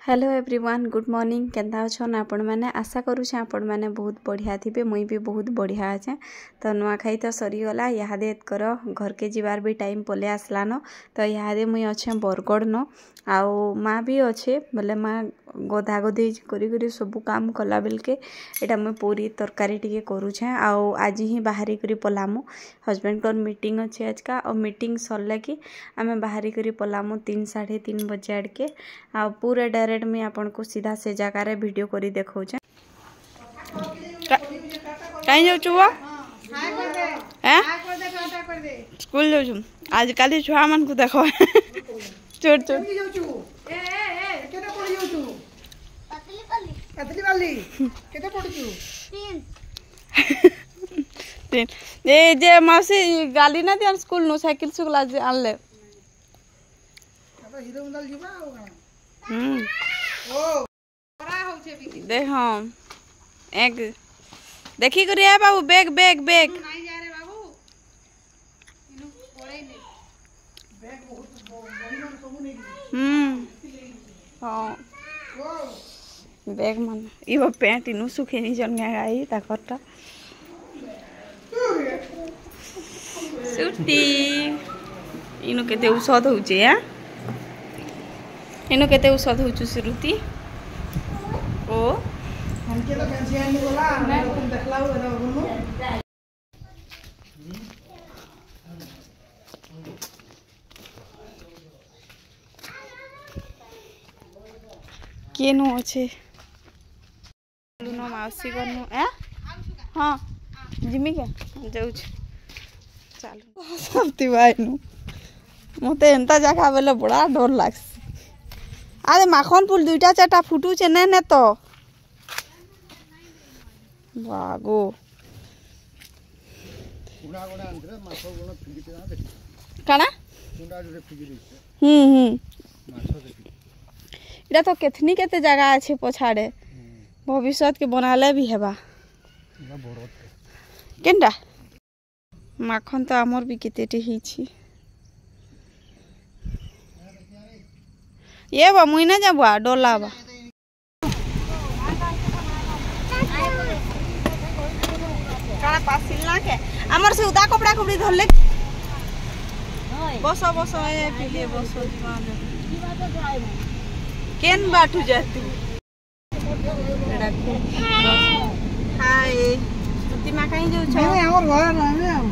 Hello everyone good morning केन्ता अच्छन आपण मैंने आशा करुचे आपण मैंने बहुत बढ़िया थे मुई भी बहुत बढ़िया अच्छे तो नुआखाई तो सरीगला इहादे कर घर के जीवार भी टाइम पले आसलान तो इहादे मुई अच्छे बरगढ़ न आउ माँ भी अच्छे बोले माँ गधा गधे करी सब काम कला बेल के एटा मुई पूरी तरकारी टिके करूछे आउ आज ही बाहरी करी पलामु हस्बैंड को मीटिंग अच्छे आज का और मीटिंग सरला कि आमे बाहरी करी पलामु 3 साढ़े 3 बजे आड़ के आ पूरा डायरेक्ट में आपन को सीधा से जगह वीडियो करी देखौछे कहीं जाऊ छुआ हैं स्कूल जाऊ छु आज काली छुआ मन को देखो छोड़ छोड़ ए केते पढि जाऊ छु पतली वाली केते पढि छु 3 ए जे मासी गाली ना दिया स्कूल नो साइकिल सुगला आनले अब हीरो मंडल जीवा हो गया ओ बड़ा हो छे भी देख हम एक देखी करी है बाबू बैग बैग बैग नहीं जा रे बाबू इनु पड़े नहीं बैग बहुत बड़ी मन सब नहीं हाँ बैग मन इबो पैंट इनु सुखे नहीं जन गाई ताकरटा सुटी इनु केते औषध होचे या इनु केते औषध होचु श्रुति ओ हमके तो पेंसिल नहीं बोला मैं तुम देखलाओ एदा गुनु केनु अच्छे लुनो माउसी गनु ए हां जिमी के जाऊ चल सबती बाइनु मते एंता जगह बेले बड़ा डर लागस अरे माखन पुल दुईटा चारटा फुटू छे ने तो बागो गुडा गुडा अंतरे माछो गुण फिगिते ना देखि काना गुडा जोरे फिगि दिसे माछो देखि इटा तो केथनी केते जगह আছে पछाड़े भविष्य के बनाले भी हेबा ना बड़त केनटा माखन तो आमर भी केतेटे हिची ये बा मुई ना जाबा डोलाबा काना पासिल ना के हमर से उदा कपड़ा कपड़ी धरले बसो बसो ए पिले बसो केन बाटू जातू हाय तुती मा कहीं जाऊ छ नहीं हमर घर रहने हम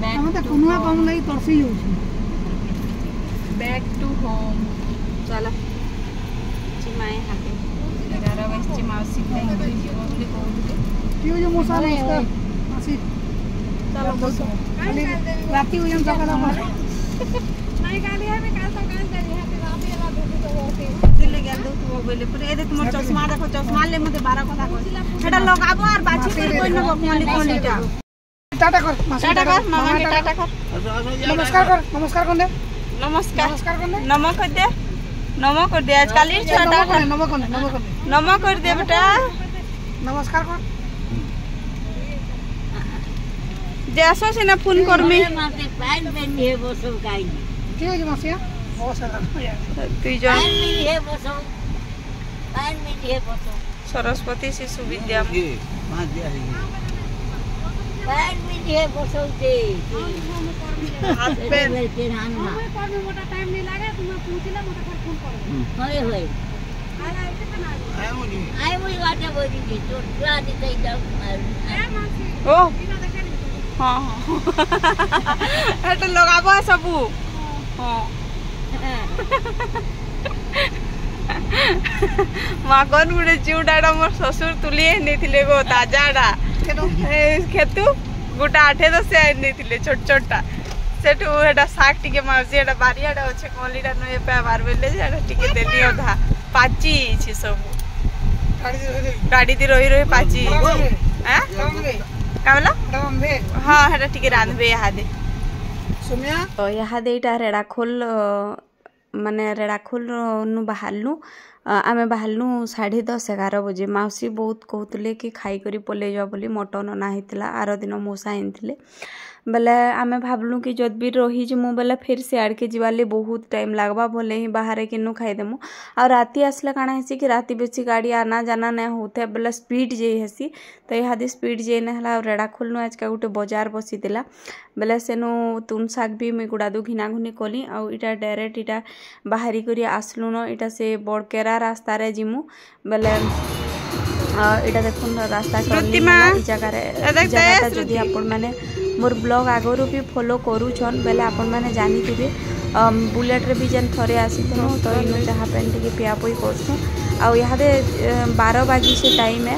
हम तो कुनुआ कम नहीं तरसी हो बैक टू होम चला चिमाए हाथे 11 बजे चिमासी खाई बोली कहू क्यों जो मसाला इसका आसी चलो बसो खाली राती हो जम सका ना नहीं गाली है मैं काल सकाल करी है रात ये रात दूध तो होते दिले गेल दो तू बोले पर ए तुम चश्मा देखो चश्मा ले मते 12 कथा को एटा लगाबो और बाछी कर कोई न बकमाली कोलीटा टाटा कर मामा के टाटा कर नमस्कार कर दे नमस्कार कर दे नमो कर दे आज काली छोटा नमो कर दे बेटा नमस्कार कर जैसो से ना फोन कर मी माते पैन पेन है वो सब काई क्यों जो मसिया बहुत सारा तू जो पैन में है वो सब पैन में है वो सब सरस्वती शिशु विद्या पैन में है वो सब दे हाथ पे के नाम ना पर में मोटा टाइम नहीं लगा तुम्हें पूछला मोटा पर फोन कर होय होय आला ऐसे करना आई मुई वाटे बोली की तो पूरा दिखाई जाओ ए मासी ओ बिना देखे हां हां एटा लगाबो सबु हां मां कोन गुडे चिउडाडा मोर ससुर तुलिए नेथिले गो ताजाडा खेतु गोटा 8-10 से नेथिले छोट छोटा सेठू एटा साग टिके माउसी एटा बारियाडा अछि कोलीडा नय पे बारबेले एटा टिके देली ओधा पाची छी सब गाड़ी दी रही रही पाची हैं कामला रामबे हां एटा टिके रांधबे यादे सुमिया तो यादे एटा रेडाखोल माने रेडाखोल नु बाहरलु आमे बाहरलु 10:30-11 बजे माउसी बहुत कहतले कि खाई करी पले जा बोली मटन ना हितला आरो दिन मोसा आनथिले बेले आमे भाबलु कि जद भी रही जमु बेले फिर से आड़ के जीवाले बहुत टाइम लागबा बोले ही बाहर किनु खाइदेमु आ राति आसले काना हेसी कि राति बेसी गाड़ी आना जाना नहीं होते बेले स्पीड जे हेसी तो यहाँ स्पीड जे नहला रेड़ा खोलनु आज का गोटे बजार बसी दिला बेले सेनु तुन शाग भी मुई गुड़ादू घिना घुनी कली आ इटा डायरेक्ट इटा बाहरी करी आसलु न इटा से बड़केरा रास्ता रे जिमु बेले इटा देखुन रास्ता जगह जदि आपण माने मोर ब्लॉग आगरू भी फॉलो करूछन बेले आपण माने जानी थिबे बुलेट रे भी जन थरे आसीथनो तो इनो चाहा पेन टिके पिया पई करछु आ यहाँ दे 12 बजे से टाइम है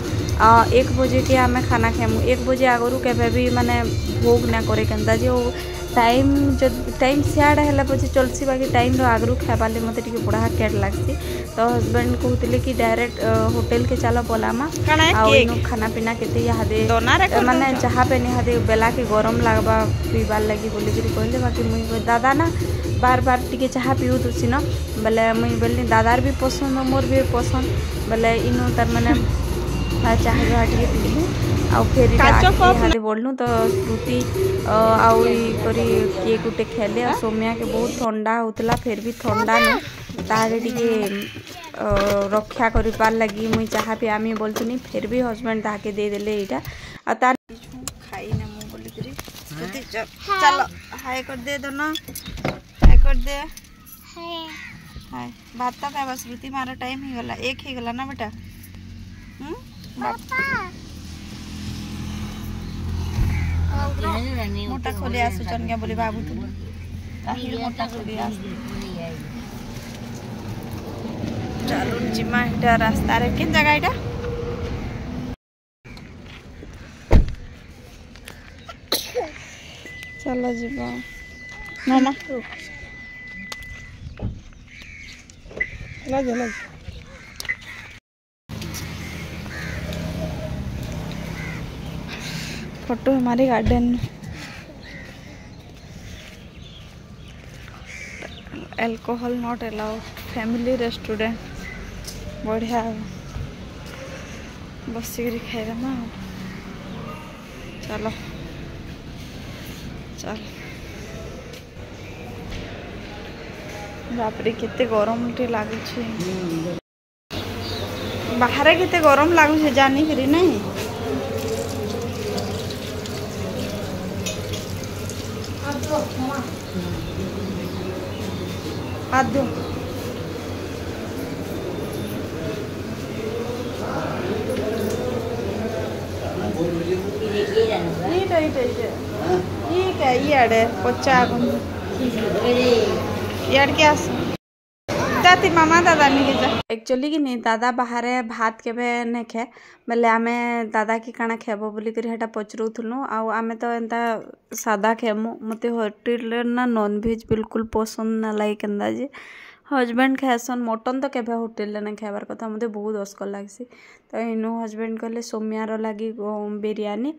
1 बजे के आमे खाना खेमु 1 बजे आगरू केबे भी माने भोग ना करे केंदा जे टाइम जो टाइम सियाड़ है पचे चलसी बाकी टाइम आगरू खाइबाले मत बुढ़ा केट लगसी तो हस्बैंड कहते कि डायरेक्ट होटल के चलो बोलामा खाना पीना केते इहादे माने जहाँ पे इहादे बेला के गरम लगवा पीबार लगी बोली कहले बाकी मुई दादा ना बार बार टिके चाह पीऊ तुसी न बोले मुई बोली दादार भी पसंद मोर भी पसंद बोले इनु तार माने चाह जहाँ टिके पीलु आ फिर इहादे बोलनु तो श्रुति आउ करी किए गुटे खेले और सौम्या के बहुत ठंडा होतला फिर भी ठंडा न तारे टिके रक्षा करि पार लगी मुई चाहा पे आमी बोलतनी फिर भी हस्बैंड ताके दे देले इटा आ तार खाई ना मु बोली करी श्रुति चलो हाय कर दे दोनों हाय कर दे हाय भात तो खावा श्रुति मारा टाइम ही गला एक ही गला ना बेटा मोटा खोली आसुचन क्या बोली बाबू तुम ताहिर मोटा खोली आस चलो जिमा इटा रास्ता रे किन जगह इटा चलो जिमा ना ना लग लग फोटो हमारे गार्डन में alcohol not allowed family restaurant बढ़िया बस खाइदेमा चलो चल बापरे केते गरम टे लागुछे बाहर केते गरम लागुछे जानी करी नहीं हाथ दो मामा दादा एक्चुअली कि नहीं दादा बाहर भात केबे नहीं खे बेले आमे दादा की काना खेबो बोली करी हेटा पचरूथुनु आउ आमे तो एंता सादा खेमु मते होटल ना नॉन वेज बिल्कुल पसंद ना लाइक केंदा जे हस्बैंड खाएसन मटन तो केबे होटल ना खाइबार कथा मते बहुत अस्कर लागसी तो इनु हस्बैंड कहले सौम्यार लगी बिरयानी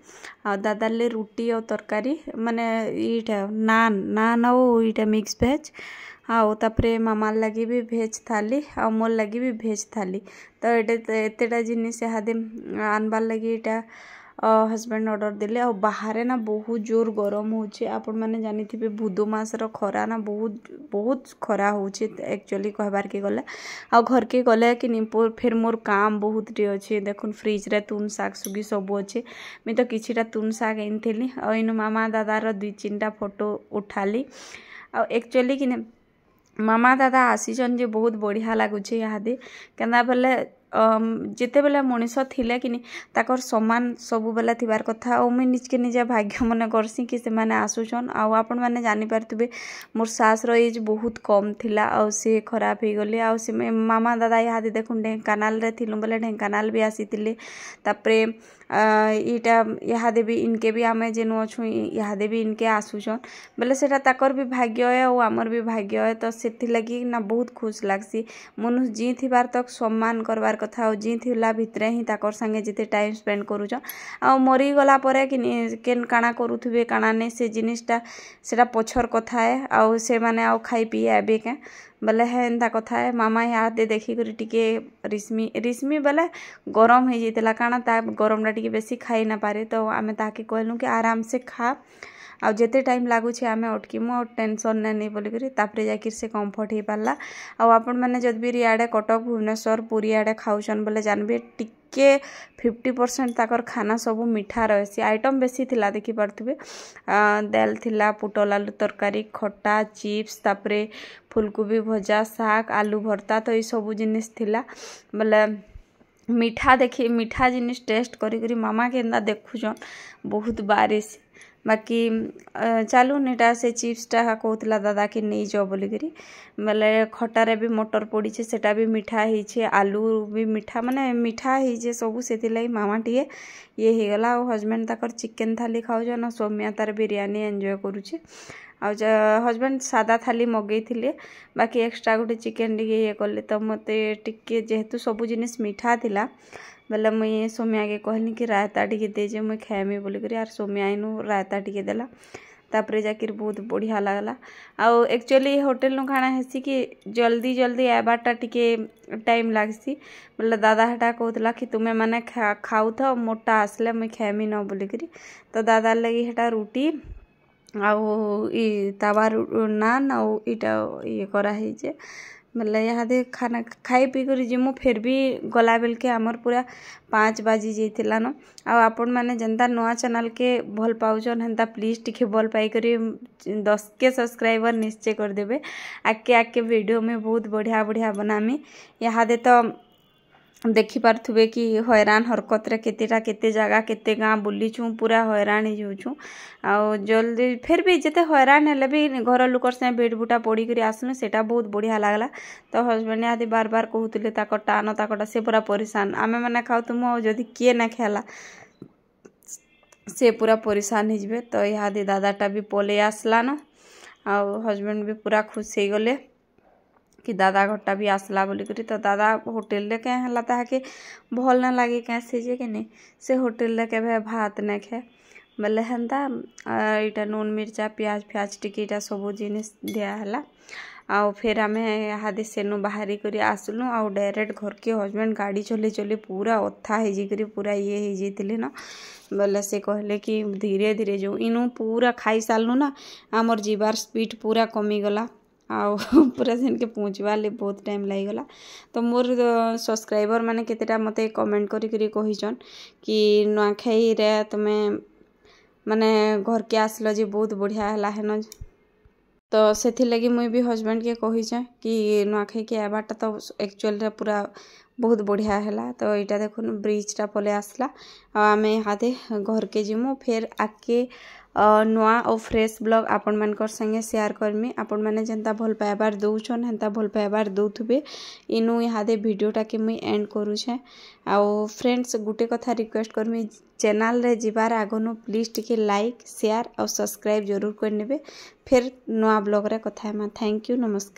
आ दादा ले रुटी और तरकारी माने इटा नान नान और इटा मिक्स वेज हाँ तापरे मामार लगी भी भेज थाली आ मोर लगी भी भेज थाली तो एतेटा जिनिस हादे आनबार लगी इटा हस्बैंड ऑर्डर दिले और बाहर ना बहुत जोर गरम होचे आपण माने जानी थिबे बुध मासर खरा ना बहुत बहुत खरा होचे एक्चुअली कहबार के गले आ घर के गले कि नहीं फिर मोर काम बहुत टे अच्छे देखुन फ्रिज रे तुन शाग सुगी सब अच्छे मैं तो किछिटा तुन शाग आनी और इन मामा दादार 2-3टा फोटो उठाली आ एक्चुअली कि मामा दादा आसीचन जे बहुत बढ़िया लगुचे इहादे केना बेले जिते बेले मनीष थिले कि ताकर समान सबु बेला थिबार कथा और मुई निजके निजे भाग्य मन करसी कि से माने आसुचन आ आपण माने जानि पारतबे मोर सास रो एज बहुत कम थिला और से खराब हो गले आ से मामा दादा इहादे देखुन ढेंकानाल रे थिलु बेले ढेंकानाल भी आसीतिले तापरे इटा इहादे भी इनके भी आमे जेनु अछु इहादे भी इनके आसुचन बेले सेटा ताकर भी भाग्य है और आमर भी भाग्य है तो सेथि लगी ना बहुत खुश लागसी मनुष्य जी थिबार तक सम्मान करबार कथा और जी थिला भितरे ही ताकर संगे जिते टाइम स्पेंड करूछ आ मरी गला परे कि केन काना करूथबे काना ने से जिनिसटा सेटा पछर कथा है आ से माने आ खाई पी आबे के बोले है एंता कथा है मामा यहाँ दे देखी करी टिके रिश्मी रिश्मी बोले गरम हो जाता काना ता गरमटा टिके बेसी खाई ना पारे तो आमे ताके कहलु कि आराम से खा आ जेते टाइम लगुच आम अटकीमु और टेंशन नहीं बोलिक जाकि से कम्फर्ट हो पारा। आपण मैंने जब भी इे कटक भुवनेश्वर पुरी आड़े खाऊन बोले जानबे टिके 50% ताकर खाना सब मीठा रही आइटम बेसी थिला देखी पारे दाल थिला पुटल आलू तरकारी खटा चिप्स तापरे फुलकोबी भजा साग आलू भर्ता तो ये सब जिनिस थिला बोले मीठा देखी मीठा जिनिस टेस्ट करी मामा के देखुन बहुत बारिश बाकी चलू नेटा से चिप्सटा कहला दादा कि नहीं जाओ बोलिक बोले खटारे भी मटर पड़ी सेटा भी मीठा ही आलू भी मीठा माने मीठा ही सबू से मामा टे ये हो गला। हजबैंड तक चिकेन थाली खाऊन सौम्या तार बिरयानी एंजॉय करुचे हजबैंड सादा थाली मगई थे बाकी एक्स्ट्रा गोटे चिकेन टे ये कले तो मत टिके जेहेतु सबू जिनिस मीठा थिला बोले मुई सोम्या के कहनी कि रायता टी देजे मुई खाएमी बोलिक यार सोम्या इनू रायता टी देला तापर जाकर बहुत बढ़िया लगला। आउ एक्चुअली होटल नु खाना हेसी कि जल्दी जल्दी आबारटा टिके टाइम लागसी बोले दादा हटा कहला कि तुम्हें मैंने खाऊ था मोटा आसले मुई खाएमी न बोलिक तो दादा लगी हटा रुटी आउ तवा नान आउ इटा ये कराई बोले यहाँ खाना खाई पी कर जिमु फिर भी गला बेल के आमर पूरा 5 बाजी जाइला न। आपण मैंने जनता नुआ चैनल के भल पाउछन हेन्ता प्लीज टिके भल पाई करी 10 के सब्सक्राइबर निश्चय कर देबे। आके आके वीडियो में बहुत बढ़िया बढ़िया बनामी यहाँ तो देखी पारे कि हैरान हरकत रे केतेटा केते जगह केते गाँ बुलीचु पूरा हैरान हो आउ जल्दी फिर भी जिते हैरान हेले भी घर लोकर से बेट बुटा पड़ी कर आसनु सेटा बहुत बढ़िया लगला। तो हजबैंड आदि बार बार कहते टान ताकटा से पूरा परेशान आमे मैंने खाऊँ जदि किए ना खेला से पूरा परेशान हो। तो यहाँ दादाटा भी पले आसलान आउ हजबैंड भी पूरा खुश हो गले कि दादा घरटा भी आसला बोलिक तो दादा होटेल रे क्या है ताकि भल ना लगे क्या से कि नहीं से होटेल रे के भात ना खाए बोले हेन्ता इटा नून मिर्चा प्याज फ्याज टिके सब जिनिस दियाला। आउ फिर आम यहाँ सेनु बाहरी कर आसलु आउ डायरेक्ट घर के हजबैंड गाड़ी चले चले पूरा अथा हो पूरा ये हो जाते न बोले से कहले कि धीरे धीरे जो इनू पूरा खाई सारू ना आमर जीवार स्पीड पूरा कमीगला आउ पूरा दिन के पहुँचवा बहुत टाइम लग। तो मोर सब्सक्राइबर माने केतेटा मते कमेंट करी कहिचन कि नुआखाई रे तुम्हें माने घर के आसलो जे बहुत बढ़िया है हेन तो से लगी मुई भी हजबैंड के कहीचे कि नुआखाई के आबारटा तो एक्चुअल रे पूरा बहुत बढ़िया है। तो यहाँ देखुन ब्रिजटा पले आसला आम यहाँ घर के जिमु फिर आके नुआ और फ्रेश ब्लॉग आपण मानकर संगे शेयर करमी आपण मैंने जनता भल पाइबार दौन हेन्ता भल पाइबार दौथे इनू यहाँ वीडियोटा के मुई एंड करुछे। आउ फ्रेंड्स गुटे कथा रिक्वेस्ट करमी चैनल रे जीवार आगनु प्लीज टिके लाइक शेयर और सब्सक्राइब जरूर करने फिर नुआ ब्लॉग रे कथा। थैंक यू नमस्कार।